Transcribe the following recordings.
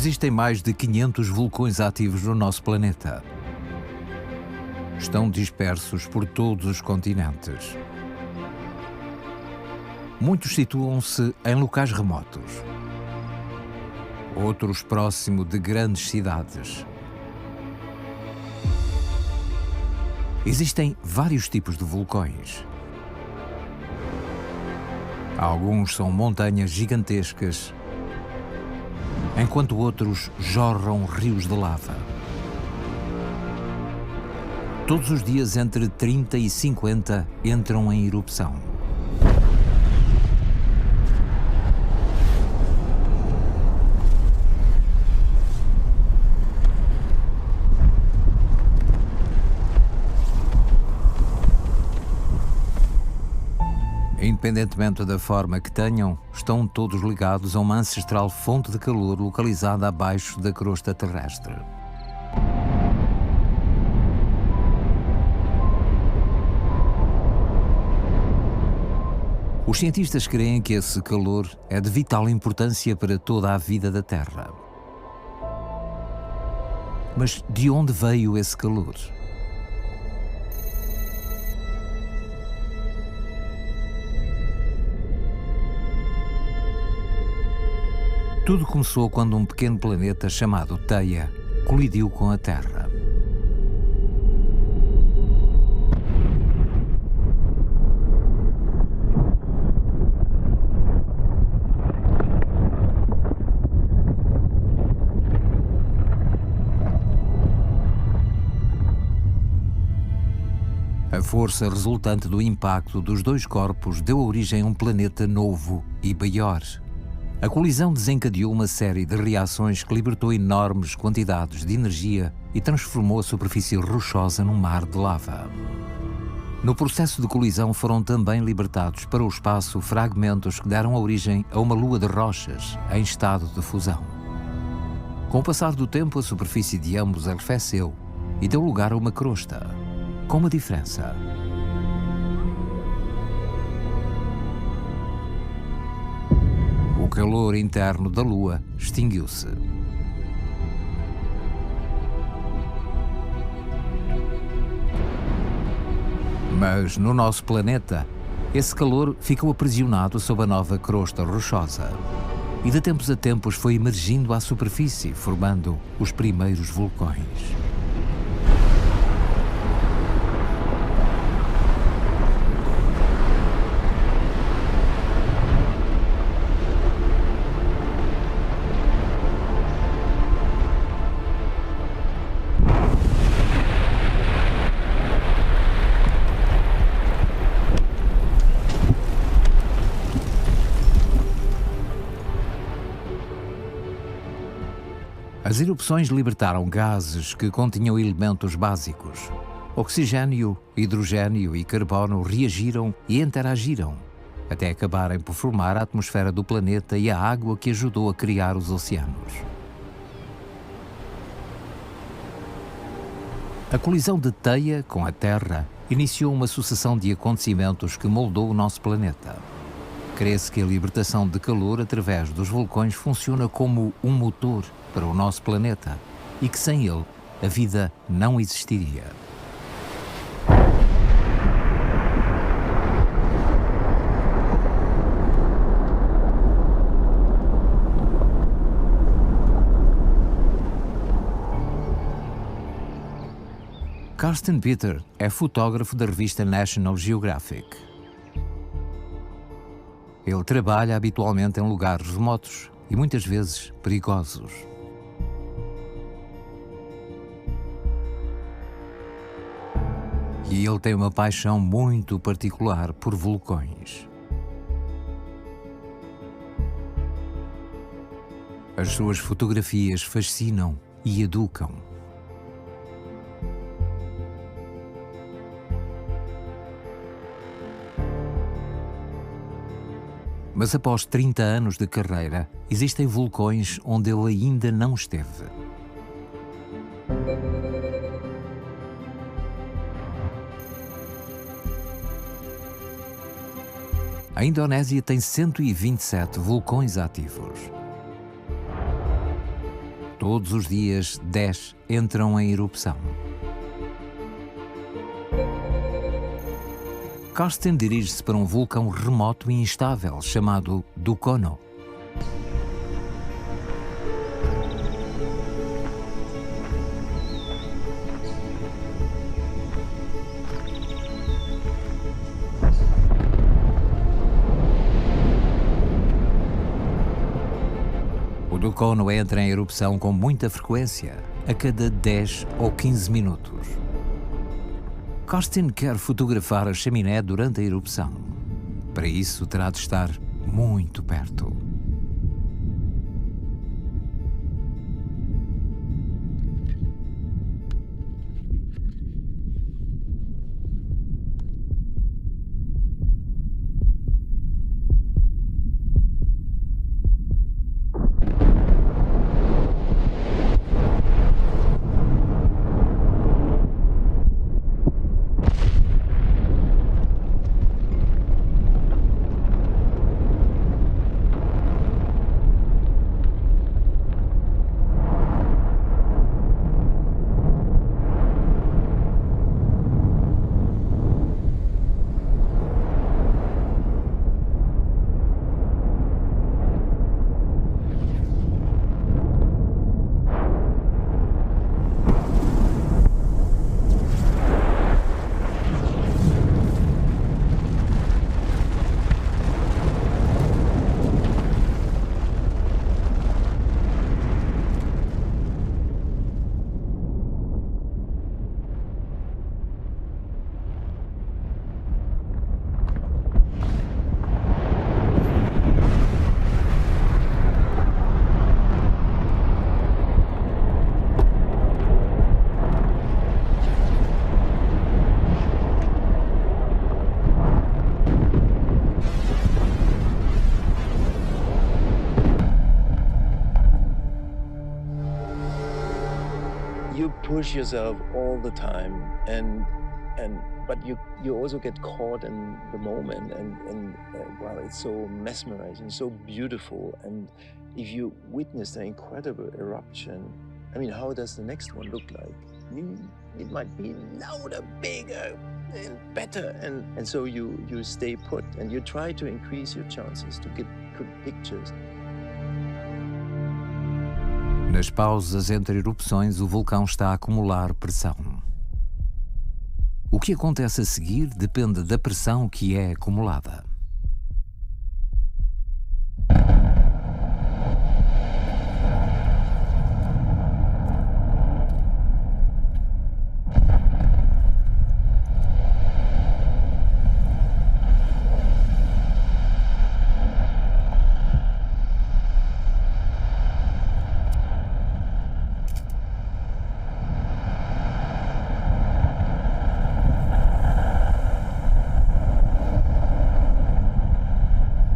Existem mais de 500 vulcões ativos no nosso planeta. Estão dispersos por todos os continentes. Muitos situam-se em locais remotos, outros próximo de grandes cidades. Existem vários tipos de vulcões. Alguns são montanhas gigantescas, enquanto outros jorram rios de lava. Todos os dias, entre 30 e 50 entram em erupção. Independentemente da forma que tenham, estão todos ligados a uma ancestral fonte de calor localizada abaixo da crosta terrestre. Os cientistas creem que esse calor é de vital importância para toda a vida da Terra. Mas de onde veio esse calor? Tudo começou quando um pequeno planeta chamado Theia colidiu com a Terra. A força resultante do impacto dos dois corpos deu origem a um planeta novo e maior. A colisão desencadeou uma série de reações que libertou enormes quantidades de energia e transformou a superfície rochosa num mar de lava. No processo de colisão foram também libertados para o espaço fragmentos que deram origem a uma lua de rochas em estado de fusão. Com o passar do tempo, a superfície de ambos arrefeceu e deu lugar a uma crosta, com uma diferença. O calor interno da Lua extinguiu-se. Mas no nosso planeta, esse calor ficou aprisionado sob a nova crosta rochosa e de tempos a tempos foi emergindo à superfície, formando os primeiros vulcões. As erupções libertaram gases que continham elementos básicos. Oxigênio, hidrogênio e carbono reagiram e interagiram, até acabarem por formar a atmosfera do planeta e a água que ajudou a criar os oceanos. A colisão de Theia com a Terra iniciou uma sucessão de acontecimentos que moldou o nosso planeta. Crê-se que a libertação de calor através dos vulcões funciona como um motor para o nosso planeta e que sem ele a vida não existiria. Carsten Peter é fotógrafo da revista National Geographic. Ele trabalha habitualmente em lugares remotos e muitas vezes perigosos. E ele tem uma paixão muito particular por vulcões. As suas fotografias fascinam e educam. Mas após 30 anos de carreira, existem vulcões onde ele ainda não esteve. A Indonésia tem 127 vulcões ativos. Todos os dias, 10 entram em erupção. Karsten dirige-se para um vulcão remoto e instável chamado Dukono. O Dukono entra em erupção com muita frequência, a cada 10 ou 15 minutos. Karsten quer fotografar a chaminé durante a erupção. Para isso, terá de estar muito perto. You push yourself all the time, but you also get caught in the moment, and wow, it's so mesmerizing, so beautiful. And if you witness the incredible eruption, I mean, how does the next one look like? It might be louder, bigger, and better, and so you stay put and you try to increase your chances to get good pictures. Nas pausas entre erupções, o vulcão está a acumular pressão. O que acontece a seguir depende da pressão que é acumulada.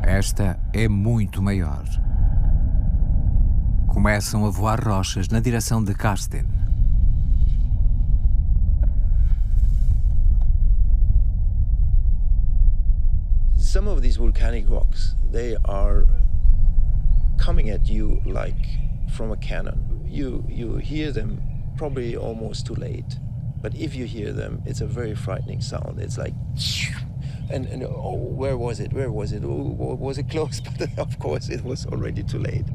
Esta é muito maior. Começam a voar rochas na direção de Karsten. Some of these volcanic rocks, they are coming at you like from a cannon. You hear them probably almost too late, but if you hear them, it's a very frightening sound. It's like, and oh, where was it? Where was it? Oh, was it close? But of course, it was already too late.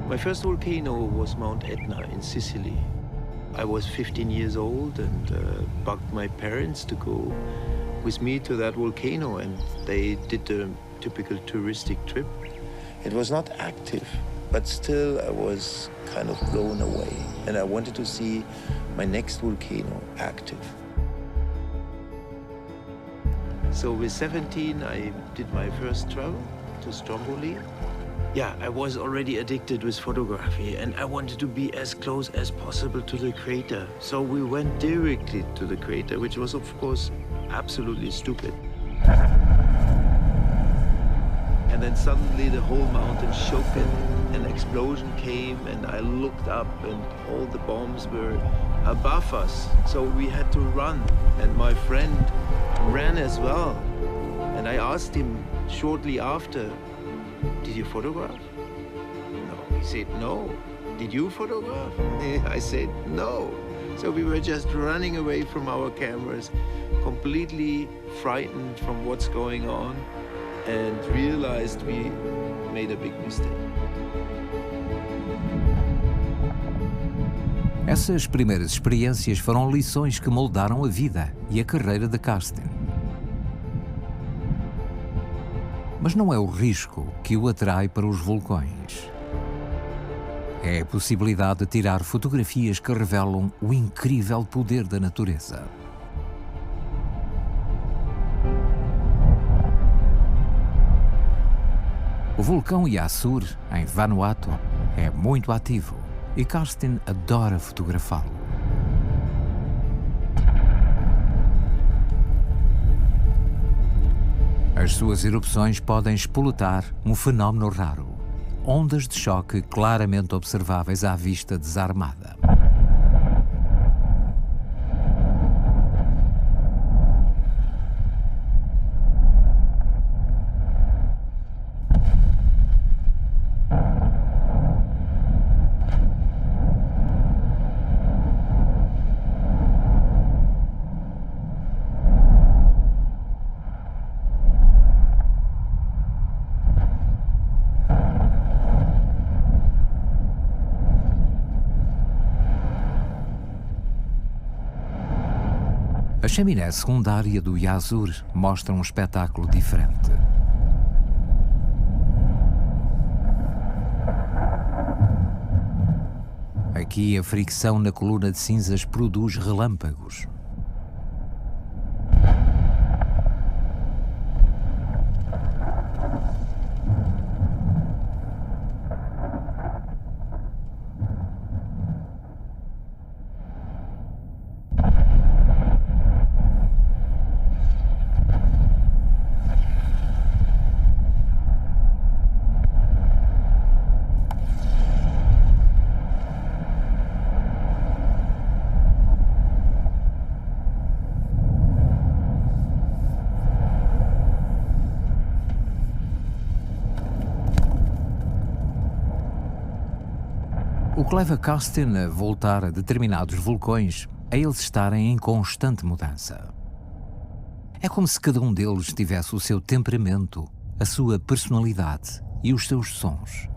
My first volcano was Mount Etna in Sicily. I was 15 years old and bugged my parents to go with me to that volcano, and they did a typical touristic trip. It was not active, but still I was kind of blown away, and I wanted to see my next volcano active. So with 17, I did my first travel to Stromboli. Yeah, I was already addicted with photography, and I wanted to be as close as possible to the crater. So we went directly to the crater, which was, of course, absolutely stupid. And then suddenly the whole mountain shook and an explosion came, and I looked up and all the bombs were above us, so we had to run. And my friend ran as well. And I asked him shortly after, "Did you photograph?" No. He said, "No." "Did you photograph?" I said, "No." So we were just running away from our cameras, completely frightened from what's going on, and realized we made a big mistake. Essas primeiras experiências foram lições que moldaram a vida e a carreira de Karsten. Mas não é o risco que o atrai para os vulcões. É a possibilidade de tirar fotografias que revelam o incrível poder da natureza. O vulcão Yasur, em Vanuatu, é muito ativo e Karsten adora fotografá-lo. As suas erupções podem espoletar um fenómeno raro: ondas de choque claramente observáveis à vista desarmada. A chaminé secundária do Yasur mostra um espetáculo diferente. Aqui a fricção na coluna de cinzas produz relâmpagos. O que leva Karsten a voltar a determinados vulcões é eles estarem em constante mudança. É como se cada um deles tivesse o seu temperamento, a sua personalidade e os seus sons.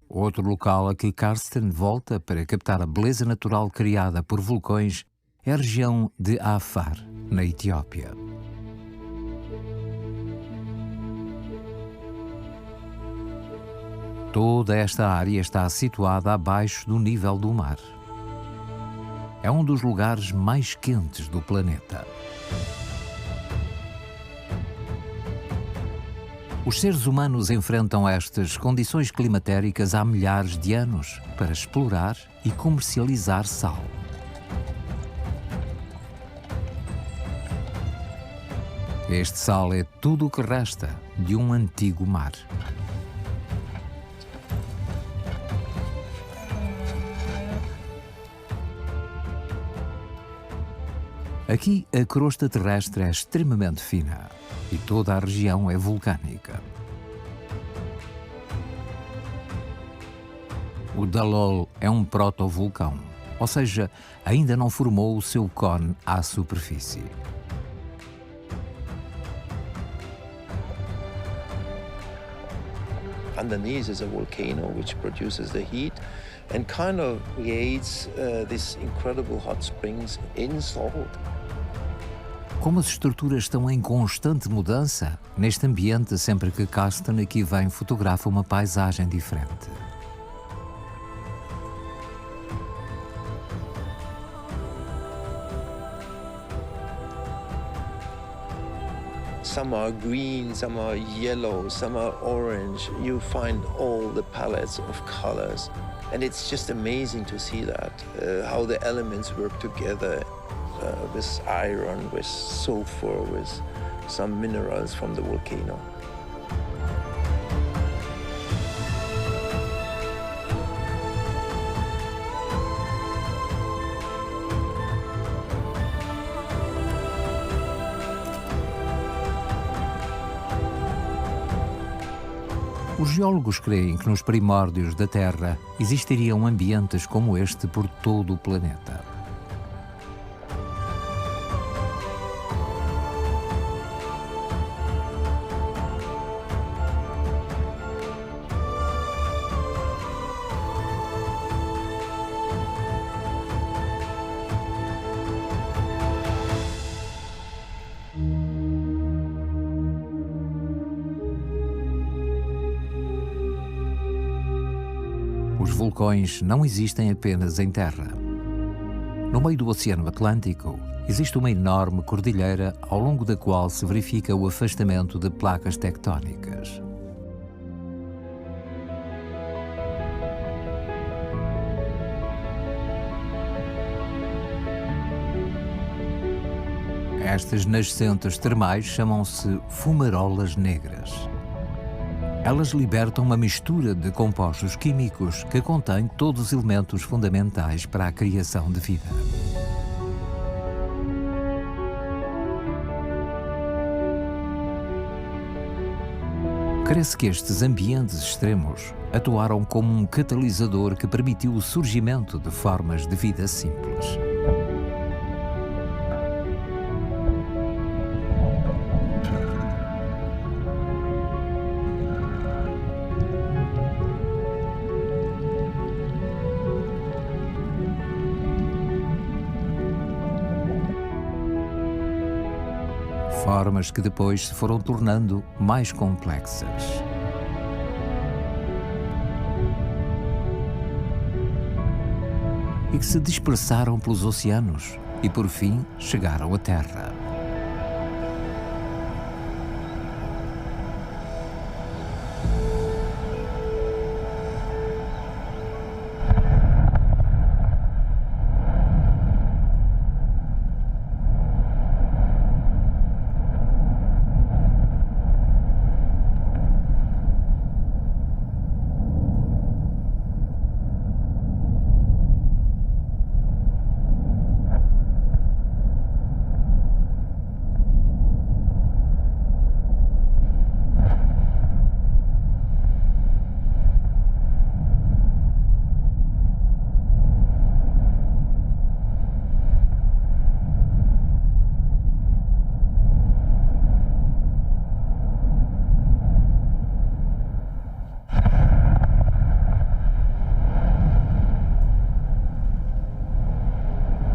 Outro local a que Karsten volta para captar a beleza natural criada por vulcões é a região de Afar, na Etiópia. Toda esta área está situada abaixo do nível do mar. É um dos lugares mais quentes do planeta. Os seres humanos enfrentam estas condições climatéricas há milhares de anos para explorar e comercializar sal. Este sal é tudo o que resta de um antigo mar. Aqui a crosta terrestre é extremamente fina e toda a região é vulcânica. O Dalol é um protovulcão, ou seja, ainda não formou o seu cone à superfície. Underneath is a volcano which produces the heat and kind of creates these incredible hot springs in salt. Como as estruturas estão em constante mudança, neste ambiente, sempre que Karsten aqui vem, fotografa uma paisagem diferente. Some are green, some are yellow, some are orange. You find all the palettes of colors. And it's just amazing to see that, how the elements work together. iron, with sulfur, with some minerals from the volcano. Os geólogos creem que nos primórdios da Terra existiriam ambientes como este por todo o planeta. Os vulcões não existem apenas em terra. No meio do Oceano Atlântico, existe uma enorme cordilheira ao longo da qual se verifica o afastamento de placas tectónicas. Estas nascentes termais chamam-se fumarolas negras. Elas libertam uma mistura de compostos químicos que contém todos os elementos fundamentais para a criação de vida. Crê-se que estes ambientes extremos atuaram como um catalisador que permitiu o surgimento de formas de vida simples. Formas que depois se foram tornando mais complexas. E que se dispersaram pelos oceanos e, por fim, chegaram à Terra.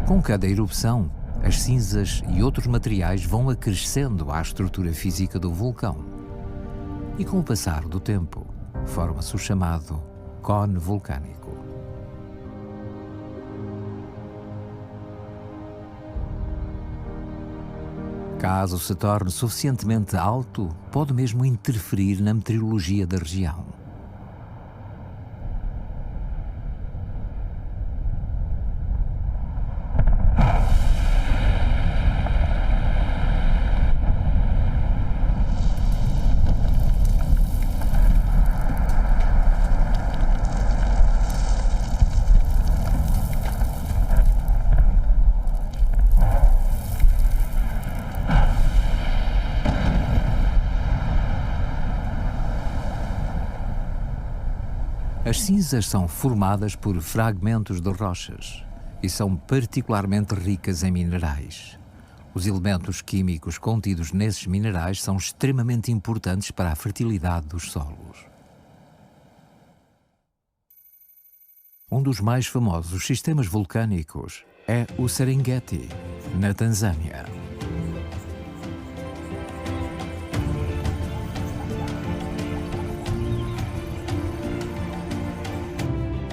Com cada erupção, as cinzas e outros materiais vão acrescendo à estrutura física do vulcão. E com o passar do tempo, forma-se o chamado cone vulcânico. Caso se torne suficientemente alto, pode mesmo interferir na meteorologia da região. As cinzas são formadas por fragmentos de rochas e são particularmente ricas em minerais. Os elementos químicos contidos nesses minerais são extremamente importantes para a fertilidade dos solos. Um dos mais famosos sistemas vulcânicos é o Serengeti, na Tanzânia.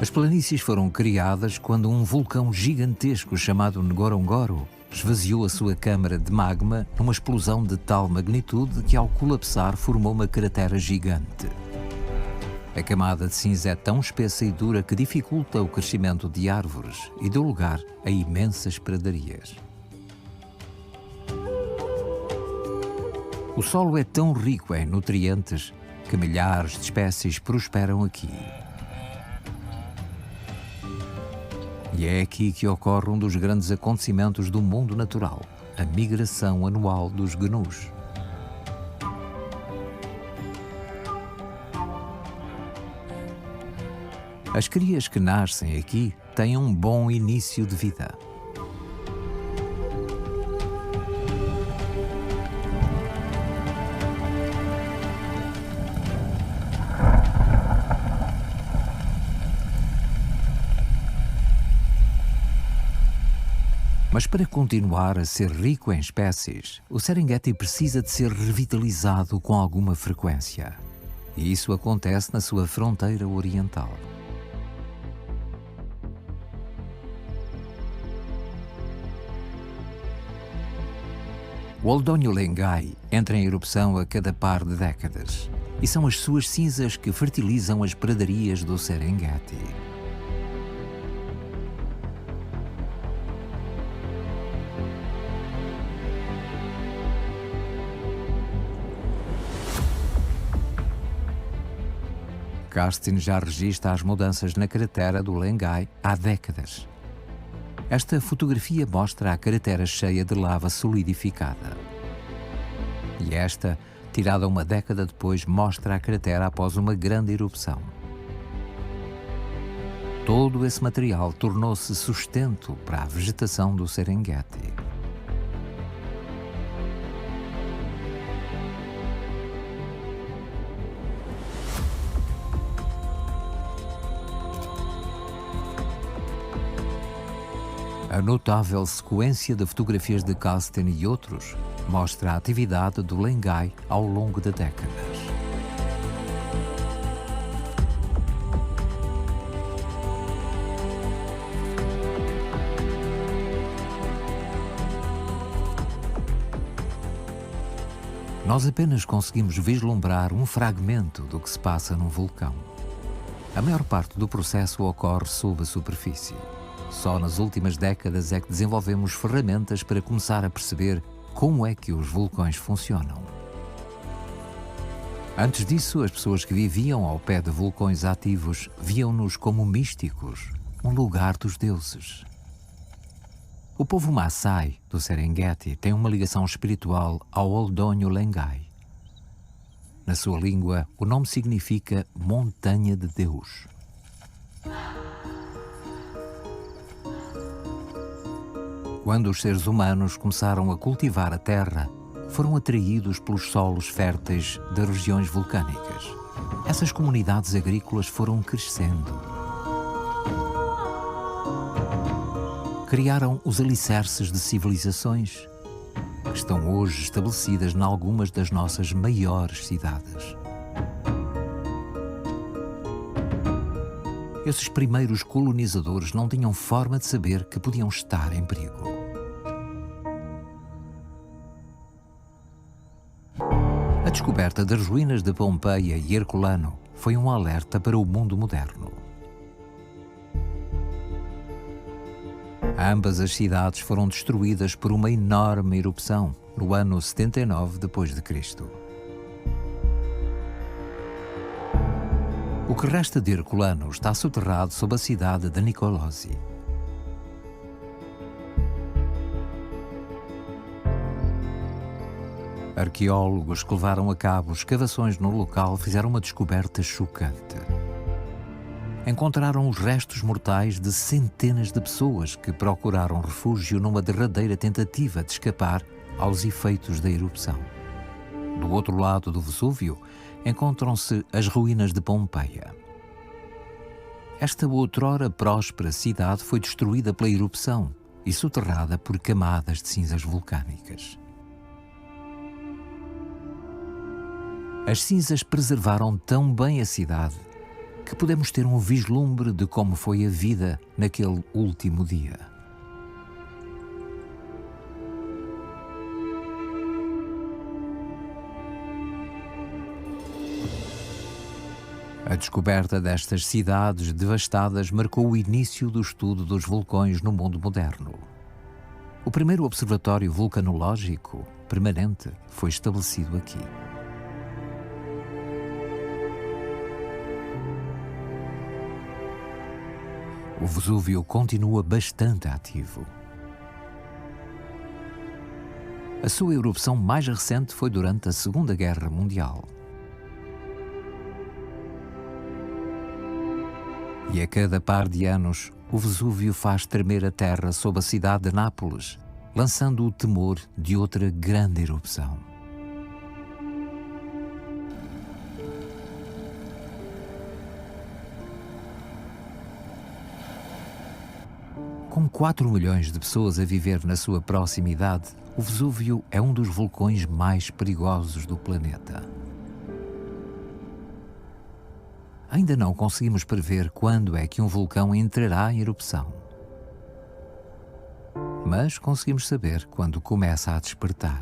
As planícies foram criadas quando um vulcão gigantesco chamado Ngorongoro esvaziou a sua câmara de magma numa explosão de tal magnitude que, ao colapsar, formou uma cratera gigante. A camada de cinza é tão espessa e dura que dificulta o crescimento de árvores e deu lugar a imensas pradarias. O solo é tão rico em nutrientes que milhares de espécies prosperam aqui. E é aqui que ocorre um dos grandes acontecimentos do mundo natural, a migração anual dos gnus. As crias que nascem aqui têm um bom início de vida. Mas para continuar a ser rico em espécies, o Serengeti precisa de ser revitalizado com alguma frequência. E isso acontece na sua fronteira oriental. O Oldonyo Lengai entra em erupção a cada par de décadas, e são as suas cinzas que fertilizam as pradarias do Serengeti. Karsten já registra as mudanças na cratera do Lengai há décadas. Esta fotografia mostra a cratera cheia de lava solidificada. E esta, tirada uma década depois, mostra a cratera após uma grande erupção. Todo esse material tornou-se sustento para a vegetação do Serengeti. A notável sequência de fotografias de Karsten e outros mostra a atividade do Lengai ao longo de décadas. Nós apenas conseguimos vislumbrar um fragmento do que se passa num vulcão. A maior parte do processo ocorre sob a superfície. Só nas últimas décadas é que desenvolvemos ferramentas para começar a perceber como é que os vulcões funcionam. Antes disso, as pessoas que viviam ao pé de vulcões ativos viam-nos como místicos, um lugar dos deuses. O povo Maasai do Serengeti tem uma ligação espiritual ao Oldonyo Lengai. Na sua língua, o nome significa Montanha de Deus. Quando os seres humanos começaram a cultivar a terra, foram atraídos pelos solos férteis das regiões vulcânicas. Essas comunidades agrícolas foram crescendo. Criaram os alicerces de civilizações, que estão hoje estabelecidas em algumas das nossas maiores cidades. Esses primeiros colonizadores não tinham forma de saber que podiam estar em perigo. A descoberta das ruínas de Pompeia e Herculano foi um alerta para o mundo moderno. Ambas as cidades foram destruídas por uma enorme erupção no ano 79 d.C. O que resta de Herculano está soterrado sob a cidade de Nicolosi. Arqueólogos que levaram a cabo escavações no local fizeram uma descoberta chocante. Encontraram os restos mortais de centenas de pessoas que procuraram refúgio numa derradeira tentativa de escapar aos efeitos da erupção. Do outro lado do Vesúvio, encontram-se as ruínas de Pompeia. Esta outrora próspera cidade foi destruída pela erupção e soterrada por camadas de cinzas vulcânicas. As cinzas preservaram tão bem a cidade que podemos ter um vislumbre de como foi a vida naquele último dia. A descoberta destas cidades devastadas marcou o início do estudo dos vulcões no mundo moderno. O primeiro observatório vulcanológico permanente foi estabelecido aqui. O Vesúvio continua bastante ativo. A sua erupção mais recente foi durante a Segunda Guerra Mundial. E a cada par de anos, o Vesúvio faz tremer a terra sob a cidade de Nápoles, lançando o temor de outra grande erupção. Com 4 milhões de pessoas a viver na sua proximidade, o Vesúvio é um dos vulcões mais perigosos do planeta. Ainda não conseguimos prever quando é que um vulcão entrará em erupção. Mas conseguimos saber quando começa a despertar.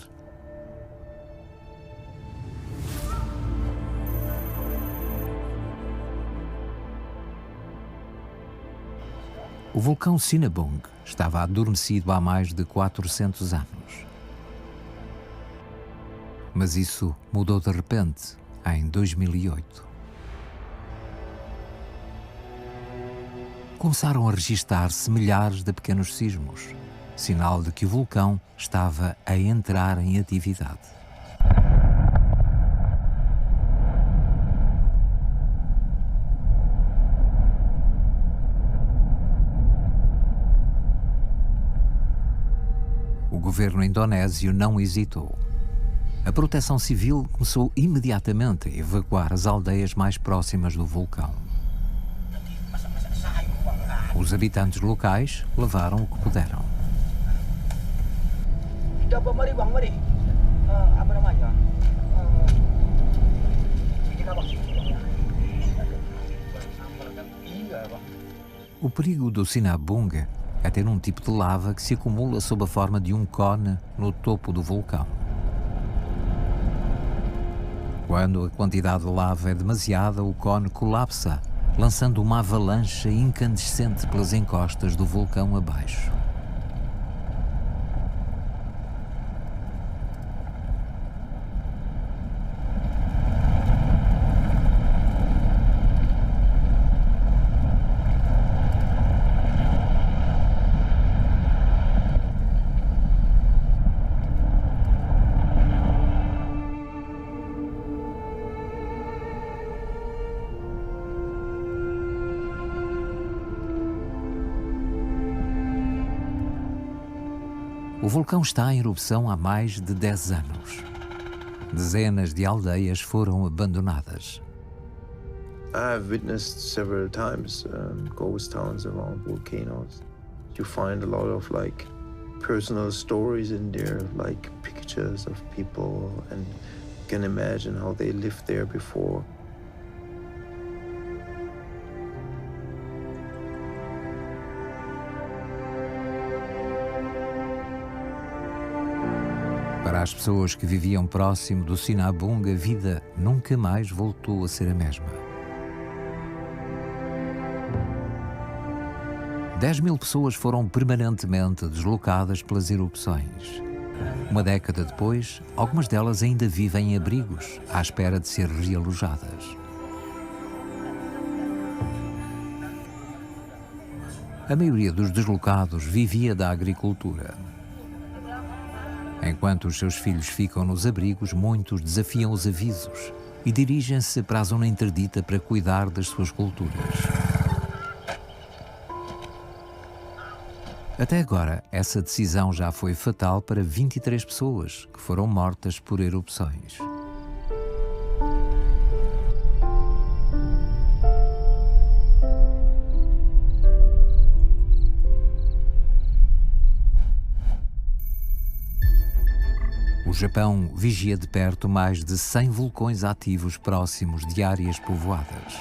O vulcão Sinabung estava adormecido há mais de 400 anos. Mas isso mudou de repente em 2008. Começaram a registar-se milhares de pequenos sismos, sinal de que o vulcão estava a entrar em atividade. O governo indonésio não hesitou. A Proteção Civil começou imediatamente a evacuar as aldeias mais próximas do vulcão. Os habitantes locais levaram o que puderam. O perigo do Sinabung é ter um tipo de lava que se acumula sob a forma de um cone no topo do vulcão. Quando a quantidade de lava é demasiada, o cone colapsa, lançando uma avalanche incandescente pelas encostas do vulcão abaixo. O vulcão está em erupção há mais de 10 anos. Dezenas de aldeias foram abandonadas. I've witnessed several times ghost towns around volcanoes. You find a lot of personal stories in there, like pictures of people, and you can imagine how they lived there before. Para as pessoas que viviam próximo do Sinabung, a vida nunca mais voltou a ser a mesma. 10.000 pessoas foram permanentemente deslocadas pelas erupções. Uma década depois, algumas delas ainda vivem em abrigos, à espera de ser realojadas. A maioria dos deslocados vivia da agricultura. Enquanto os seus filhos ficam nos abrigos, muitos desafiam os avisos e dirigem-se para a zona interdita para cuidar das suas culturas. Até agora, essa decisão já foi fatal para 23 pessoas que foram mortas por erupções. O Japão vigia de perto mais de 100 vulcões ativos próximos de áreas povoadas.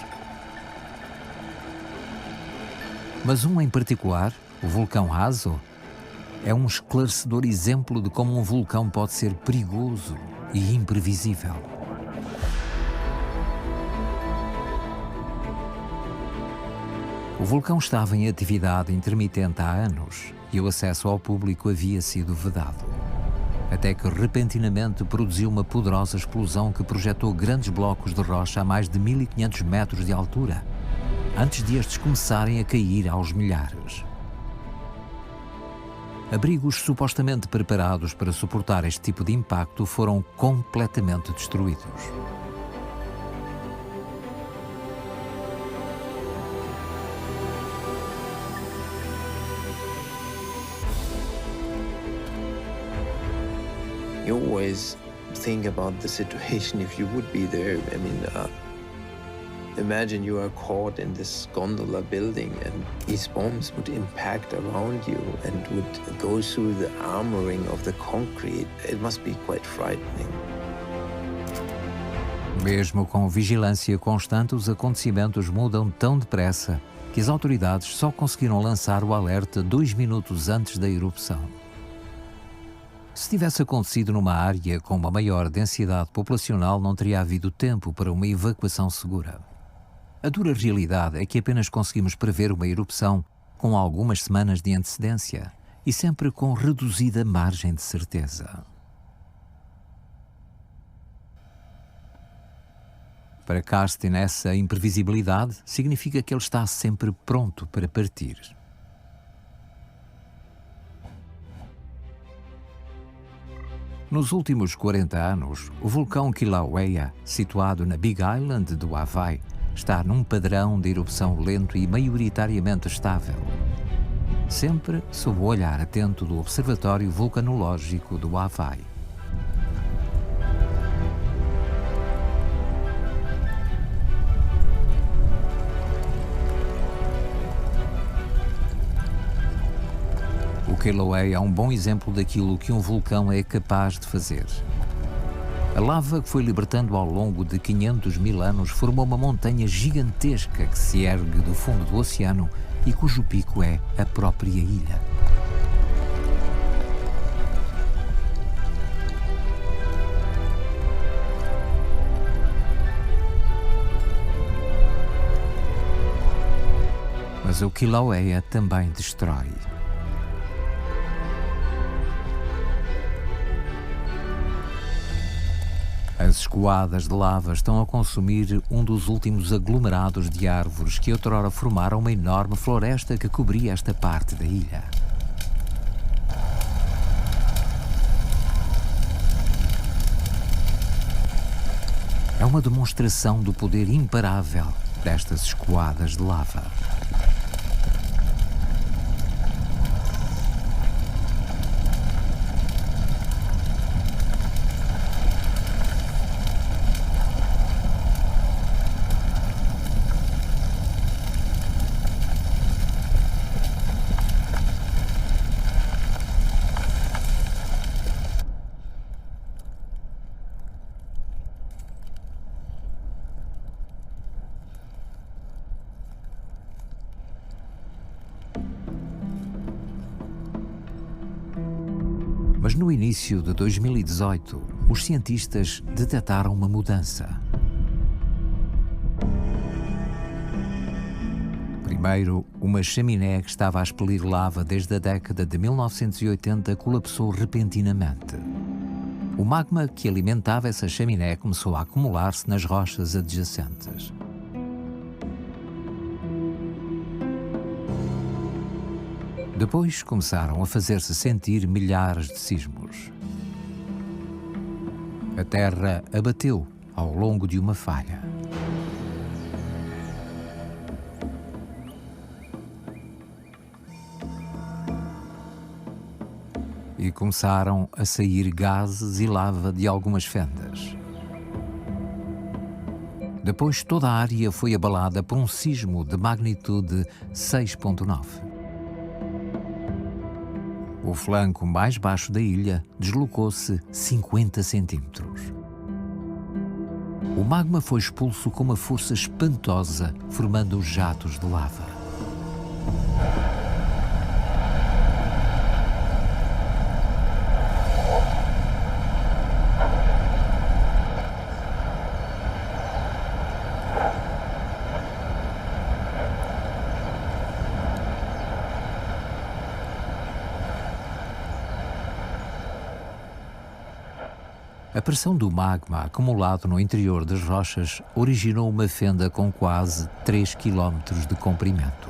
Mas um em particular, o vulcão Aso, é um esclarecedor exemplo de como um vulcão pode ser perigoso e imprevisível. O vulcão estava em atividade intermitente há anos e o acesso ao público havia sido vedado. Até que repentinamente produziu uma poderosa explosão que projetou grandes blocos de rocha a mais de 1500 metros de altura, antes de estes começarem a cair aos milhares. Abrigos supostamente preparados para suportar este tipo de impacto foram completamente destruídos. You always think about the situation if you would be there. I mean, imagine you are caught in this gondola building and these bombs would impact around you and would go through the armoring of the concrete. It must be quite frightening. Mesmo com vigilância constante, os acontecimentos mudam tão depressa que as autoridades só conseguiram lançar o alerta 2 minutos antes da erupção. Se tivesse acontecido numa área com uma maior densidade populacional, não teria havido tempo para uma evacuação segura. A dura realidade é que apenas conseguimos prever uma erupção com algumas semanas de antecedência e sempre com reduzida margem de certeza. Para Karsten, essa imprevisibilidade significa que ele está sempre pronto para partir. Nos últimos 40 anos, o vulcão Kilauea, situado na Big Island do Havaí, está num padrão de erupção lento e maioritariamente estável, sempre sob o olhar atento do Observatório Vulcanológico do Havaí. O Kilauea é um bom exemplo daquilo que um vulcão é capaz de fazer. A lava que foi libertando ao longo de 500 mil anos formou uma montanha gigantesca que se ergue do fundo do oceano e cujo pico é a própria ilha. Mas o Kilauea também destrói. As escoadas de lava estão a consumir um dos últimos aglomerados de árvores que outrora formaram uma enorme floresta que cobria esta parte da ilha. É uma demonstração do poder imparável destas escoadas de lava. Mas no início de 2018, os cientistas detectaram uma mudança. Primeiro, uma chaminé que estava a expelir lava desde a década de 1980 colapsou repentinamente. O magma que alimentava essa chaminé começou a acumular-se nas rochas adjacentes. Depois começaram a fazer-se sentir milhares de sismos. A Terra abateu ao longo de uma falha. E começaram a sair gases e lava de algumas fendas. Depois toda a área foi abalada por um sismo de magnitude 6.9. O flanco mais baixo da ilha deslocou-se 50 centímetros. O magma foi expulso com uma força espantosa, formando jatos de lava. A pressão do magma acumulado no interior das rochas originou uma fenda com quase 3 quilómetros de comprimento.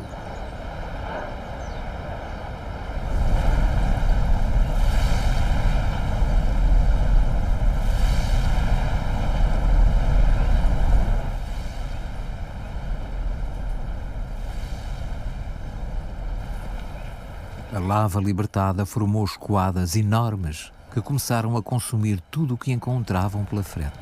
A lava libertada formou escoadas enormes que começaram a consumir tudo o que encontravam pela frente.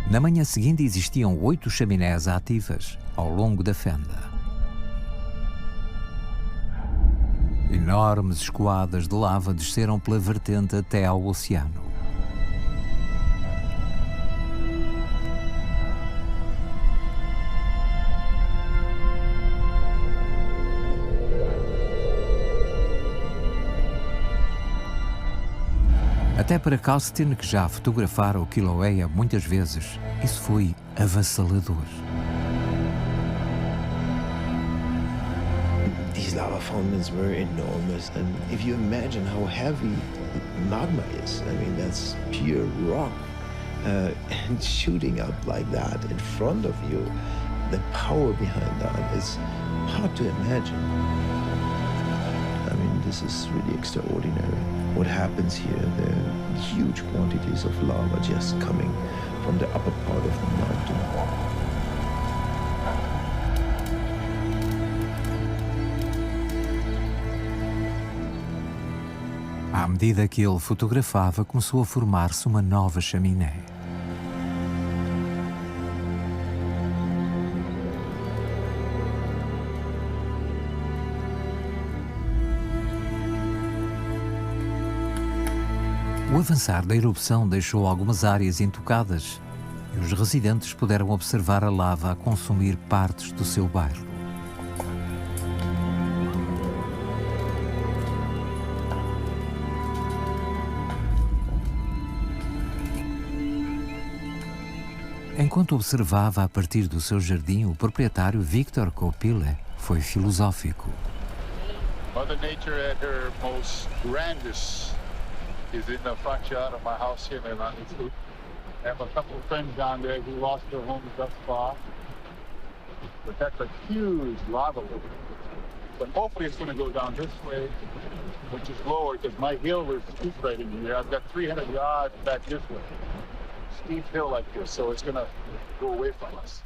Na manhã seguinte existiam 8 chaminés ativas ao longo da fenda. Enormes escoadas de lava desceram pela vertente até ao oceano. Até para Costin, que já fotografara o Kilauea muitas vezes, isso foi avassalador. These lava fountains were enormous, and if you imagine how heavy magma is, I mean, that's pure rock, and shooting up like that in front of you, the power behind that is hard to imagine. I mean, this is really extraordinary. What happens here, there are huge quantities of lava just coming from the upper part of the mountain. À medida que ele fotografava, começou a formar-se uma nova chaminé. O avançar da erupção deixou algumas áreas intocadas e os residentes puderam observar a lava a consumir partes do seu bairro. Enquanto observava a partir do seu jardim, o proprietário Victor Copile foi filosófico. Mother Nature at her most grandest is in the front yard of my house here in Atlantic. I have a couple of friends down there who lost their homes thus far. But that's a huge lava lake. But hopefully it's going to go down this way, which is lower because my hill is steep right in here. I've got 300 yards back this way. Steep hill like this, so it's going to go away from us.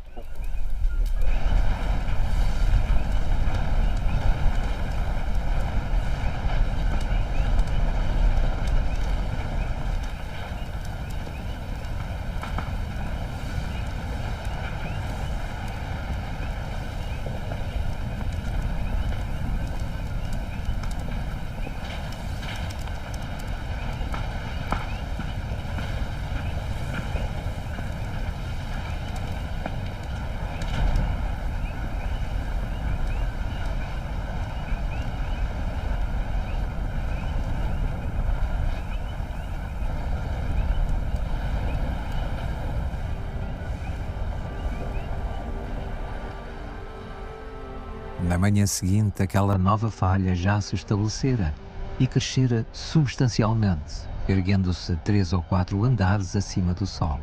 Na manhã seguinte, aquela nova falha já se estabelecera e crescera substancialmente, erguendo-se 3 ou 4 andares acima do solo.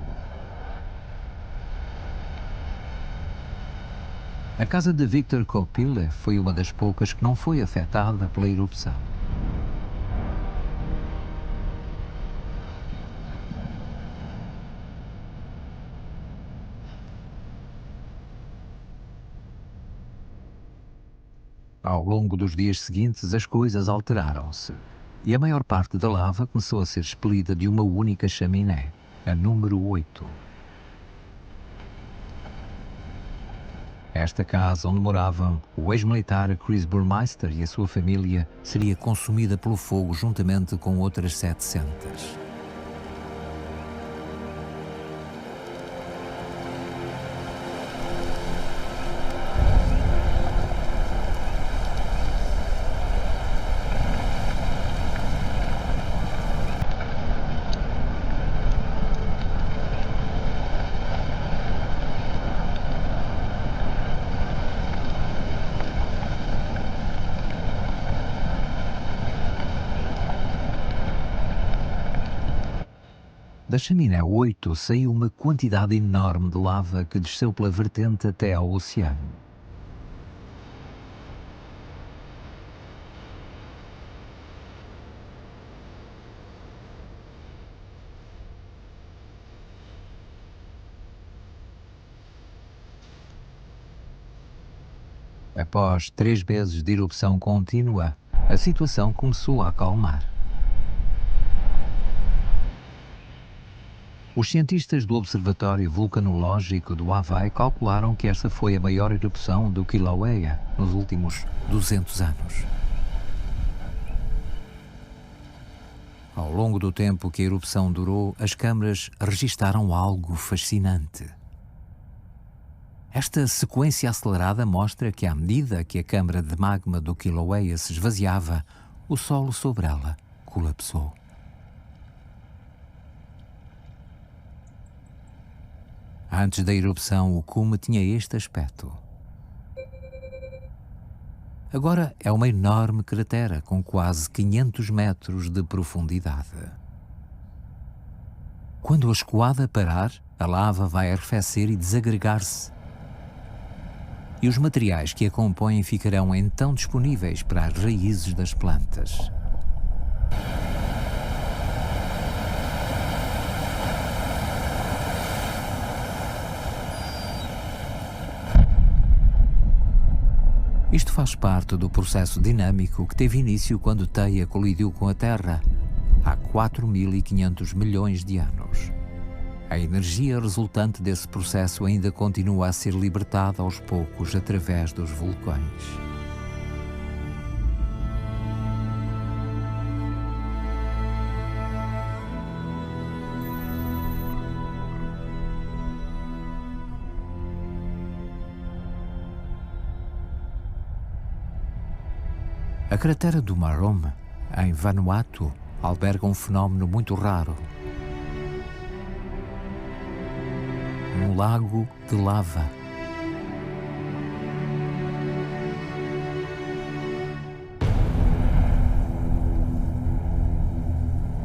A casa de Victor Copile foi uma das poucas que não foi afetada pela erupção. Ao longo dos dias seguintes, as coisas alteraram-se e a maior parte da lava começou a ser expelida de uma única chaminé, a número 8. Esta casa onde moravam o ex-militar Chris Burmeister e a sua família seria consumida pelo fogo juntamente com outras 700. Da chaminé 8 saiu uma quantidade enorme de lava que desceu pela vertente até ao oceano. Após 3 meses de erupção contínua, a situação começou a acalmar. Os cientistas do Observatório Vulcanológico do Havaí calcularam que esta foi a maior erupção do Kilauea nos últimos 200 anos. Ao longo do tempo que a erupção durou, as câmaras registaram algo fascinante. Esta sequência acelerada mostra que, à medida que a câmara de magma do Kilauea se esvaziava, o solo sobre ela colapsou. Antes da erupção, o cume tinha este aspecto. Agora é uma enorme cratera com quase 500 metros de profundidade. Quando a escoada parar, a lava vai arrefecer e desagregar-se. E os materiais que a compõem ficarão então disponíveis para as raízes das plantas. Isto faz parte do processo dinâmico que teve início quando Theia colidiu com a Terra, há 4.500 milhões de anos. A energia resultante desse processo ainda continua a ser libertada aos poucos através dos vulcões. A cratera do Marrom, em Vanuatu, alberga um fenómeno muito raro. Um lago de lava.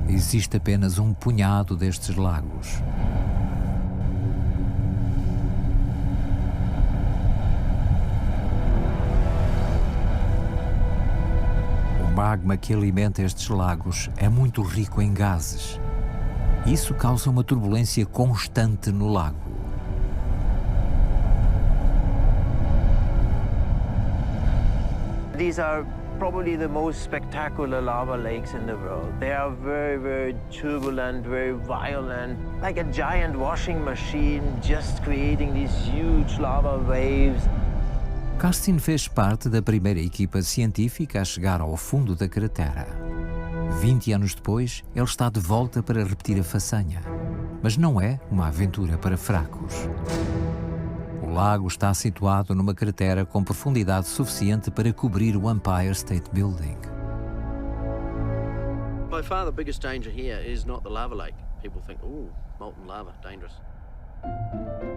Existe apenas um punhado destes lagos. O magma que alimenta estes lagos é muito rico em gases. Isso causa uma turbulência constante no lago. These are probably the most spectacular lava lakes in the world. They are very, very turbulent, very violent, like a giant washing machine just creating these huge lava waves. Karsten fez parte da primeira equipa científica a chegar ao fundo da cratera. 20 anos depois, ele está de volta para repetir a façanha. Mas não é uma aventura para fracos. O lago está situado numa cratera com profundidade suficiente para cobrir o Empire State Building. By far the biggest danger here is not the lava lake. People think, oh, molten lava, dangerous.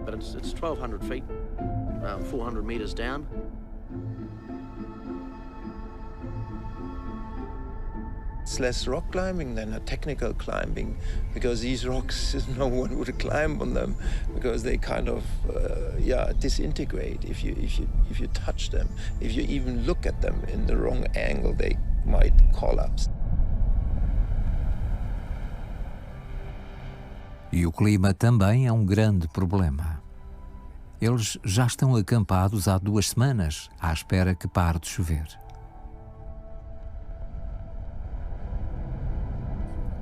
But it's 1,200 feet, 400 meters down. It's less rock climbing than a technical climbing, because these rocks, no one would climb on them, because they kind of, disintegrate if you touch them. If you even look at them in the wrong angle, they might collapse. E o clima também é um grande problema. Eles já estão acampados há 2 semanas, à espera que pare de chover.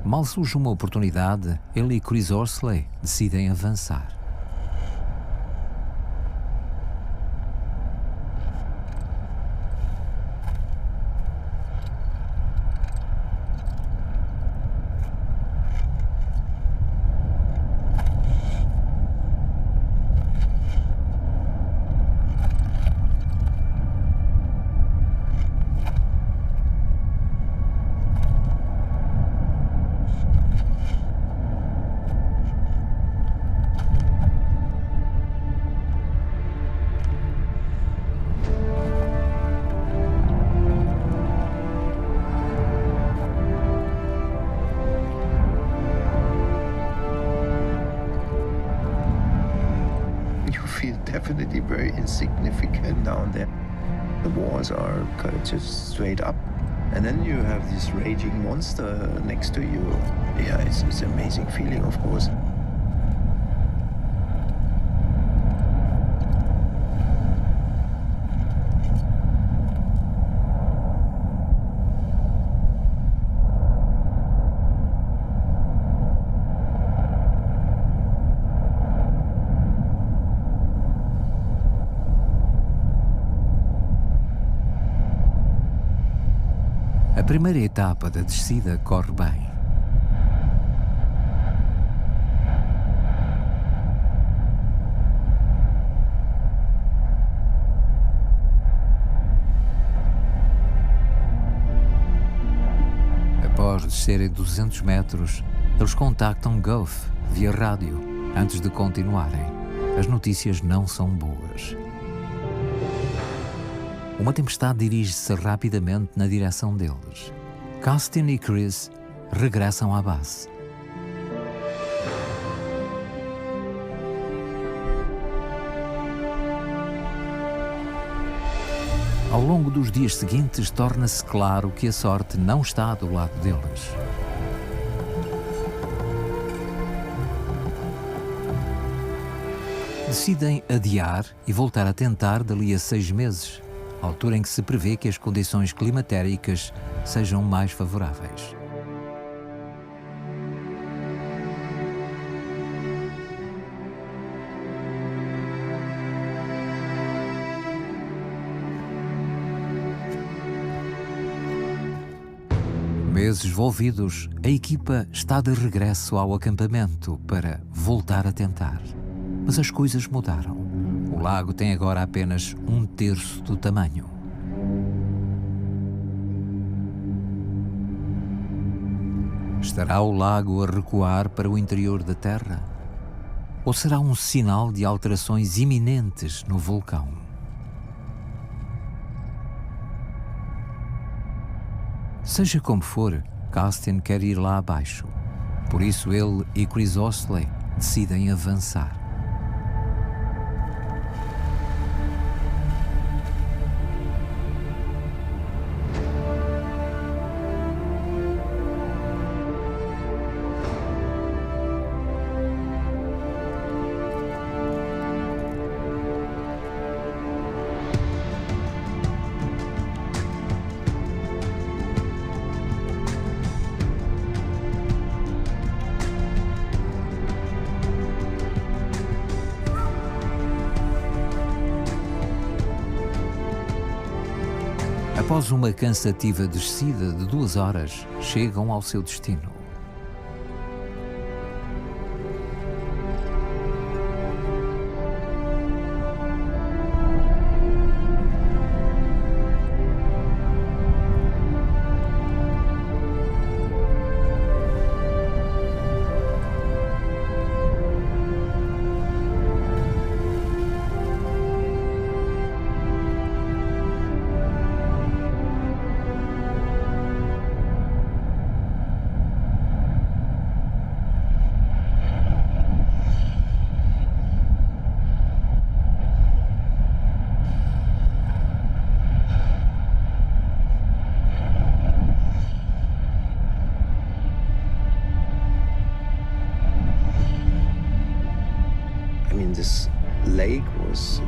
Mal surge uma oportunidade, ele e Chris Horsley decidem avançar. feel definitely very insignificant down there. The walls are just straight up. And then you have this raging monster next to you. Yeah, it's an amazing feeling, of course. A primeira etapa da descida corre bem. Após descerem 200 metros, eles contactam Gough via rádio antes de continuarem. As notícias não são boas. Uma tempestade dirige-se rapidamente na direção deles. Castin e Chris regressam à base. Ao longo dos dias seguintes, torna-se claro que a sorte não está do lado deles. Decidem adiar e voltar a tentar dali a 6 meses. Altura em que se prevê que as condições climatéricas sejam mais favoráveis. Meses envolvidos, a equipa está de regresso ao acampamento para voltar a tentar. Mas as coisas mudaram. O lago tem agora apenas 1/3 do tamanho. Estará o lago a recuar para o interior da Terra? Ou será um sinal de alterações iminentes no vulcão? Seja como for, Castin quer ir lá abaixo. Por isso ele e Chris Ostley decidem avançar. Após uma cansativa descida de 2 horas, chegam ao seu destino. This lake is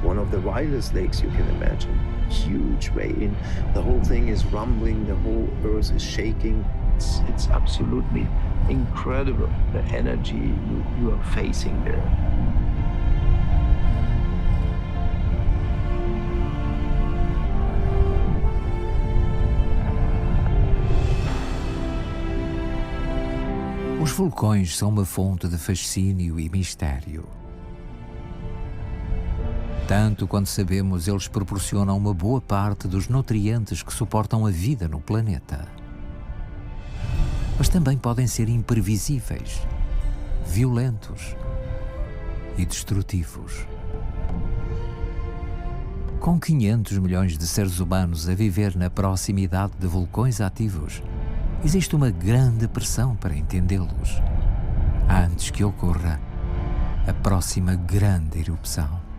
one of the wildest lakes you can imagine. Huge rain, the whole thing is rumbling, the whole earth is shaking. It's absolutely incredible, the energy you are facing there. Os vulcões são uma fonte de fascínio e mistério. Tanto quanto sabemos, eles proporcionam uma boa parte dos nutrientes que suportam a vida no planeta. Mas também podem ser imprevisíveis, violentos e destrutivos. Com 500 milhões de seres humanos a viver na proximidade de vulcões ativos, existe uma grande pressão para entendê-los, antes que ocorra a próxima grande erupção.